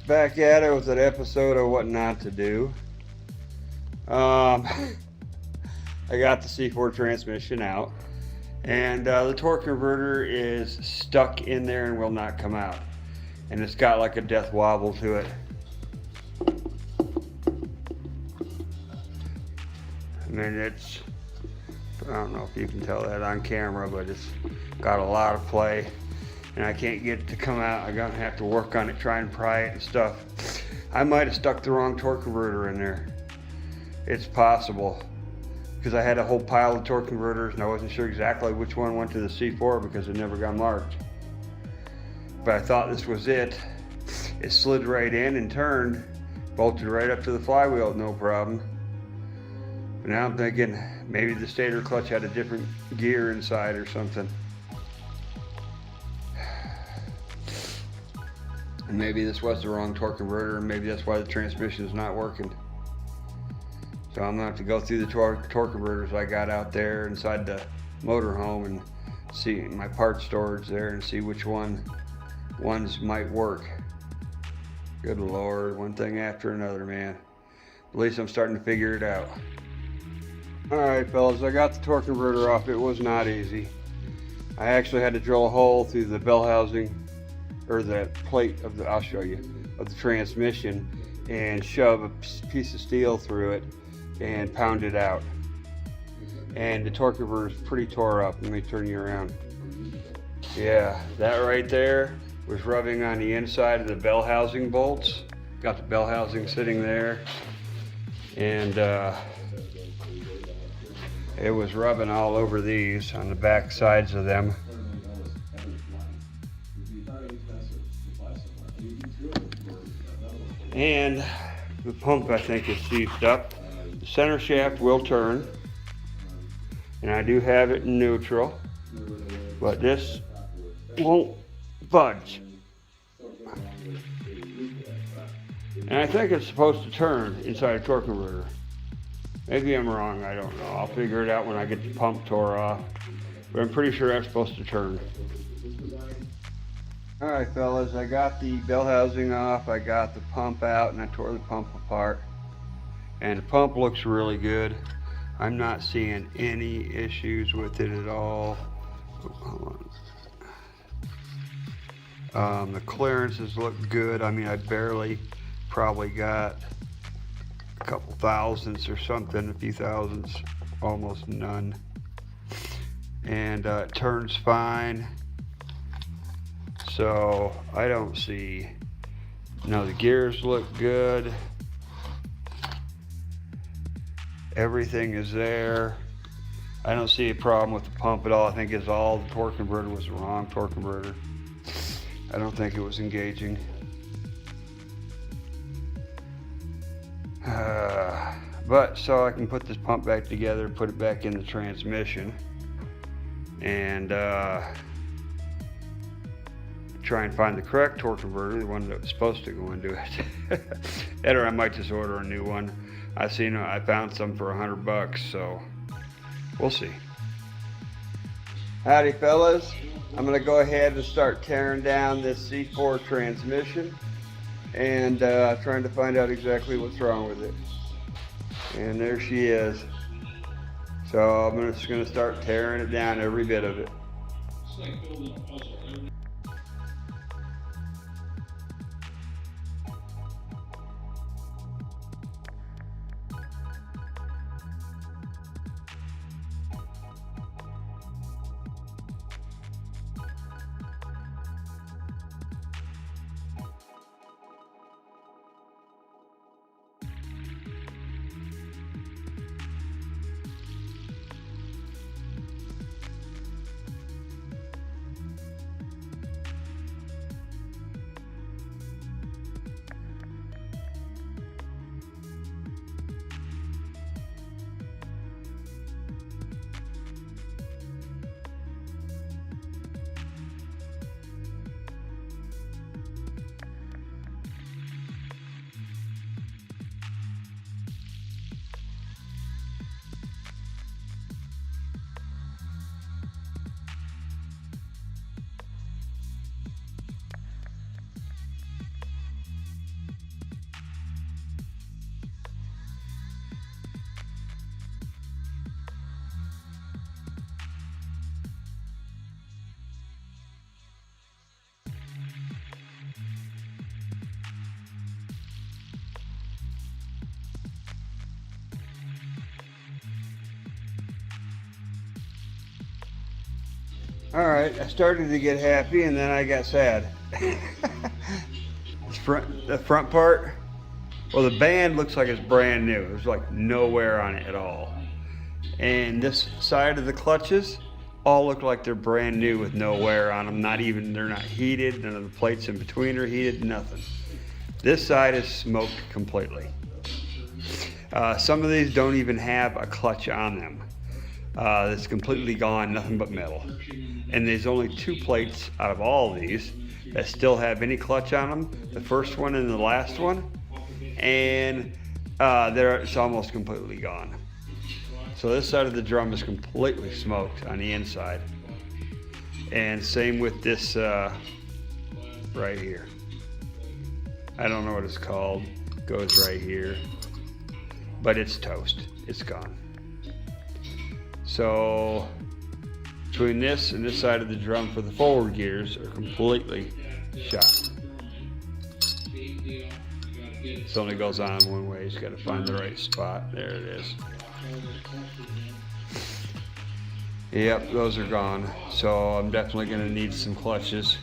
Back at it with an episode of what not to do. I got the C4 transmission out, and the torque converter is stuck in there and will not come out, and it's got like a death wobble to it. I mean, it's, I don't know if you can tell that on camera, but it's got a lot of play, and I can't get it to come out. I'm gonna have to work on it, try and pry it and stuff. I might have stuck the wrong torque converter in there. It's possible, because I had a whole pile of torque converters and I wasn't sure exactly which one went to the C4 because it never got marked. But I thought this was it. It slid right in and turned, bolted right up to the flywheel, no problem. But now I'm thinking maybe the stator clutch had a different gear inside or something. And maybe this was the wrong torque converter, and maybe that's why the transmission is not working. So I'm gonna have to go through the torque converters I got out there inside the motorhome and see my part storage there and see which ones might work. Good Lord, one thing after another, man. At least I'm starting to figure it out. All right, fellas, I got the torque converter off. It was not easy. I actually had to drill a hole through the bell housing, or the plate of the, I'll show you, of the transmission, and shove a piece of steel through it and pound it out. And the torque converter is pretty tore up. Let me turn you around. Yeah, that right there was rubbing on the inside of the bell housing bolts. Got the bell housing sitting there, and it was rubbing all over these on the back sides of them. And the pump, I think, is seized up. The center shaft will turn, and I do have it in neutral, but this won't budge. And I think it's supposed to turn inside a torque converter. Maybe I'm wrong, I don't know. I'll figure it out when I get the pump tore off, but I'm pretty sure that's supposed to turn. All right, fellas, I got the bell housing off, I got the pump out, and I tore the pump apart. And the pump looks really good. I'm not seeing any issues with it at all. Hold on. The clearances look good. I mean, I barely probably got a couple thousandths or something, a few thousandths, almost none. And it turns fine. So I don't see, no, the gears look good. Everything is there. I don't see a problem with the pump at all. I think it's all the torque converter was the wrong torque converter. I don't think it was engaging. But so I can put this pump back together, put it back in the transmission, and try and find the correct torque converter, the one that was supposed to go into it. Or I might just order a new one. I found some for $100, so we'll see. Howdy, fellas. I'm gonna go ahead and start tearing down this C4 transmission and trying to find out exactly what's wrong with it. And there she is. So I'm just gonna start tearing it down, every bit of it. It's like building a puzzle. All right, I started to get happy and then I got sad. The front part, well, the band looks like it's brand new. There's like no wear on it at all. And this side of the clutches all look like they're brand new with no wear on them. They're not heated. None of the plates in between are heated, nothing. This side is smoked completely. Some of these don't even have a clutch on them. It's completely gone, nothing but metal. And there's only 2 plates out of all of these that still have any clutch on them. The first one and the last one. And it's almost completely gone. So this side of the drum is completely smoked on the inside. And same with this right here. I don't know what it's called. It goes right here. But it's toast. It's gone. So between this and this side of the drum for the forward gears are completely shot. It only goes on one way. You just got to find the right spot. There it is. Yep, those are gone. So I'm definitely going to need some clutches.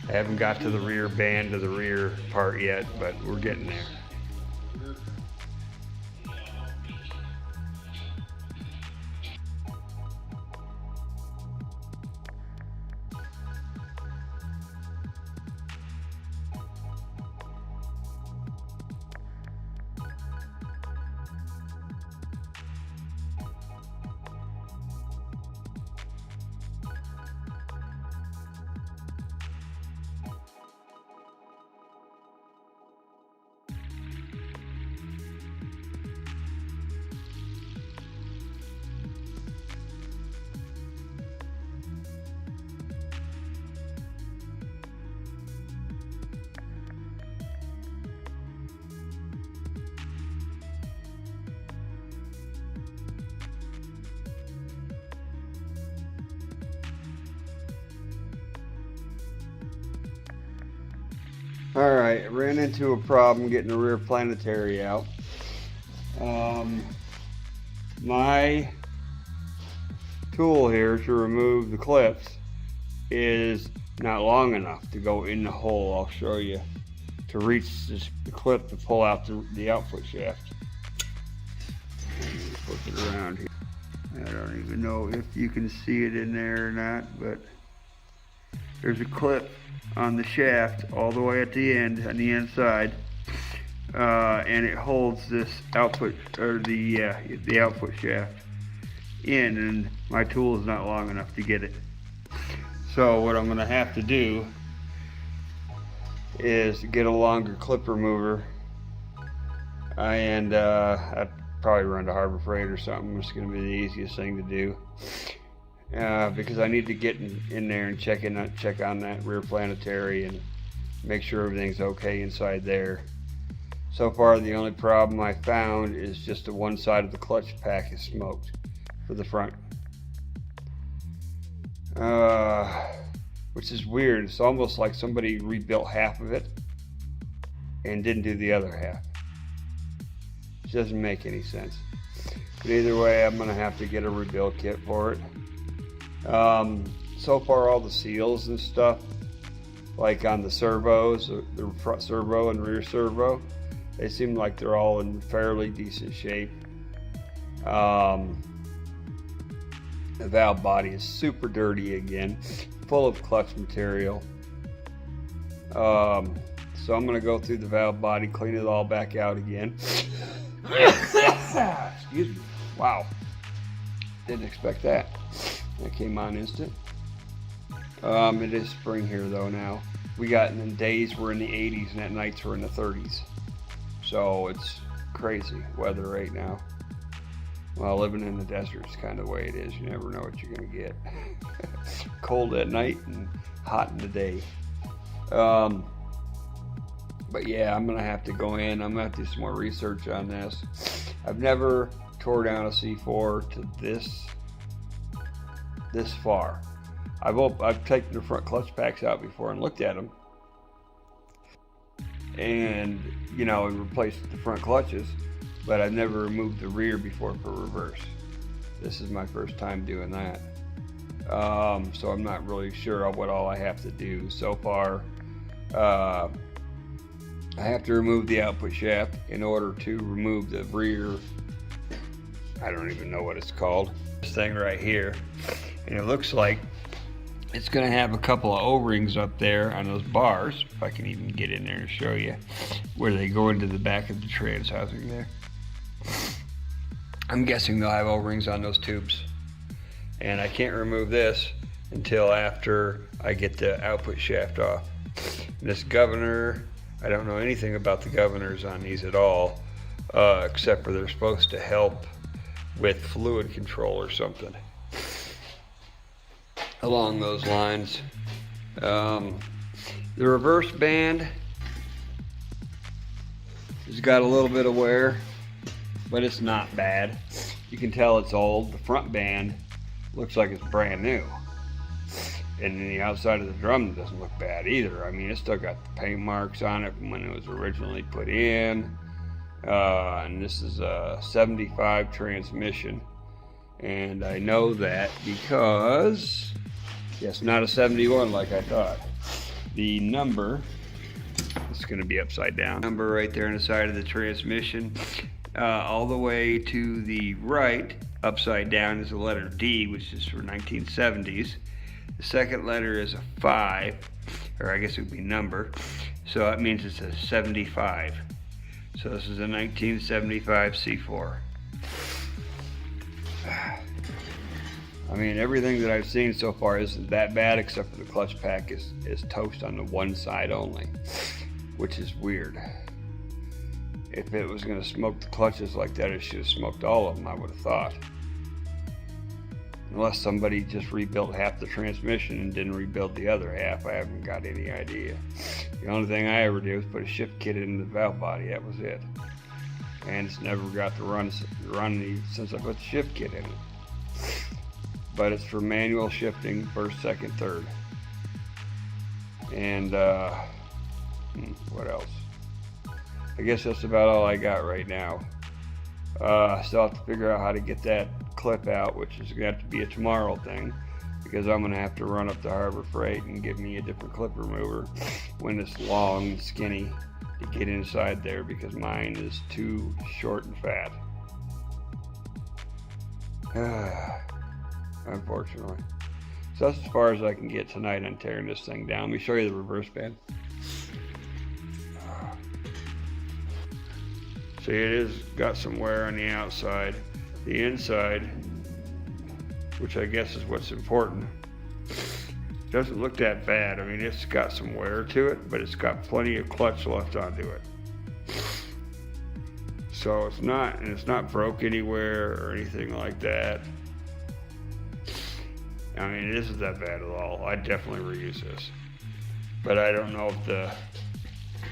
I haven't got to the rear band or the rear part yet, but we're getting there. All right, ran into a problem getting the rear planetary out. My tool here to remove the clips is not long enough to go in the hole. I'll show you, to reach the clip to pull out the output shaft. Flip it around here. I don't even know if you can see it in there or not, but there's a clip on the shaft all the way at the end on the inside, and it holds this output, or the output shaft in, and my tool is not long enough to get it. So what I'm going to have to do is get a longer clip remover, and I'd probably run to Harbor Freight or something. It's going to be the easiest thing to do. Because I need to get in there and check on that rear planetary and make sure everything's okay inside there. So far, the only problem I found is just the one side of the clutch pack is smoked for the front, which is weird. It's almost like somebody rebuilt half of it and didn't do the other half. It doesn't make any sense. But either way, I'm gonna have to get a rebuild kit for it. So far, all the seals and stuff, like on the servos, the front servo and rear servo, they seem like they're all in fairly decent shape. The valve body is super dirty again, full of clutch material. So I'm going to go through the valve body, clean it all back out again. Excuse me. Wow. Didn't expect that. That came on instant. It is spring here though now. We got in days we're in the 80s and at nights we're in the 30s. So it's crazy weather right now. Well, living in the desert is kind of the way it is. You never know what you're going to get. Cold at night and hot in the day. But yeah, I'm going to have to go in. I'm going to have to do some more research on this. I've never tore down a C4 to this far. I've taken the front clutch packs out before and looked at them, and replaced the front clutches, but I've never removed the rear before for reverse. This is my first time doing that. So I'm not really sure of what all I have to do so far. I have to remove the output shaft in order to remove the rear, I don't even know what it's called, this thing right here. And it looks like it's going to have a couple of O-rings up there on those bars, if I can even get in there and show you, where they go into the back of the trans housing there. I'm guessing they'll have O-rings on those tubes. And I can't remove this until after I get the output shaft off. This governor, I don't know anything about the governors on these at all, except for they're supposed to help with fluid control or something along those lines. The reverse band has got a little bit of wear, but it's not bad. You can tell it's old. The front band looks like it's brand new. And then the outside of the drum doesn't look bad either. I mean, it's still got the paint marks on it from when it was originally put in. And this is a 75 transmission. And I know that because, yes, not a 71 like I thought. The number, it's going to be upside down. Number right there on the side of the transmission. All the way to the right, upside down, is the letter D, which is for 1970s. The second letter is a 5, or I guess it would be number. So that means it's a 75. So this is a 1975 C4. I mean, everything that I've seen so far isn't that bad, except for the clutch pack is toast on the one side only, which is weird. If it was going to smoke the clutches like that, it should have smoked all of them, I would have thought. Unless somebody just rebuilt half the transmission and didn't rebuild the other half, I haven't got any idea. The only thing I ever did was put a shift kit in the valve body, that was it. And it's never got to run since I put the shift kit in it. But it's for manual shifting, first, second, third. And what else? I guess that's about all I got right now. I still have to figure out how to get that clip out, which is going to have to be a tomorrow thing, because I'm going to have to run up to Harbor Freight and get me a different clip remover when it's long and skinny to get inside there, because mine is too short and fat. Unfortunately. So that's as far as I can get tonight on tearing this thing down. Let me show you the reverse band. See, it is got some wear on the outside. The inside, which I guess is what's important, doesn't look that bad. I mean, it's got some wear to it, but it's got plenty of clutch left onto it. So it's not broke anywhere or anything like that. I mean, it isn't that bad at all. I'd definitely reuse this. But I don't know if the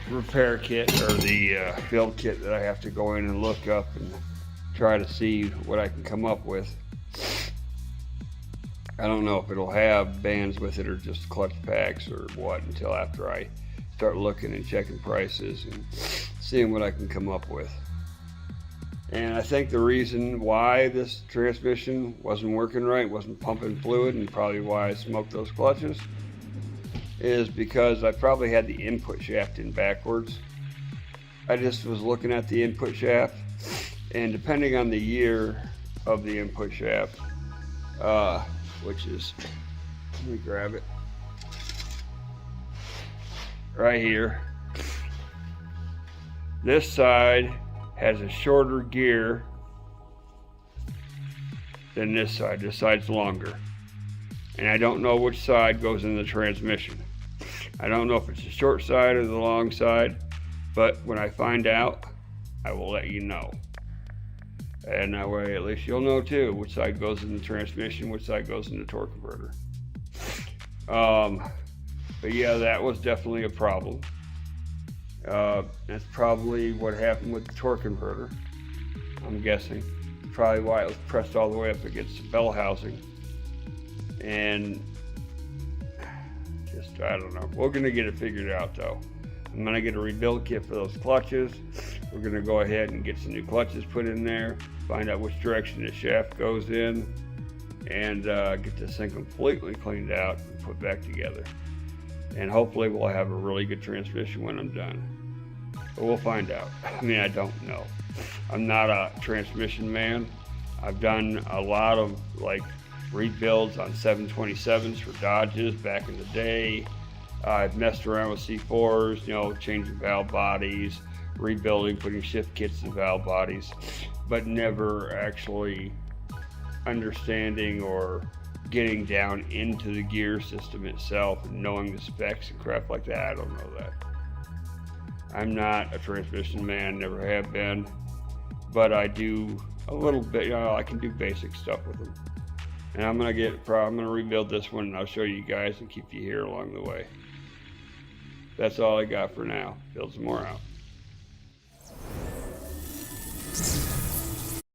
repair kit or the build kit that I have to go in and look up and try to see what I can come up with. I don't know if it'll have bands with it or just clutch packs or what until after I start looking and checking prices and seeing what I can come up with. And I think the reason why this transmission wasn't working right, wasn't pumping fluid, and probably why I smoked those clutches, is because I probably had the input shaft in backwards. I just was looking at the input shaft, and depending on the year of the input shaft, which is, let me grab it, right here. This side has a shorter gear than this side. This side's longer. And I don't know which side goes in the transmission. I don't know if it's the short side or the long side, but when I find out, I will let you know. And that way at least you'll know too which side goes in the transmission, which side goes in the torque converter. But yeah, that was definitely a problem. That's probably what happened with the torque converter, I'm guessing. Probably why it was pressed all the way up against the bell housing. And just, I don't know. We're going to get it figured out though. I'm going to get a rebuild kit for those clutches. We're going to go ahead and get some new clutches put in there, find out which direction the shaft goes in, and get this thing completely cleaned out and put back together. And hopefully we'll have a really good transmission when I'm done. But we'll find out. I mean, I don't know. I'm not a transmission man. I've done a lot of like rebuilds on 727s for Dodges back in the day. I've messed around with C4s, you know, changing valve bodies, rebuilding, putting shift kits in valve bodies, but never actually understanding or getting down into the gear system itself and knowing the specs and crap like that. I don't know that. I'm not a transmission man, never have been, but I do a little bit, you know, I can do basic stuff with them. And I'm gonna rebuild this one and I'll show you guys and keep you here along the way. That's all I got for now. Builds more out.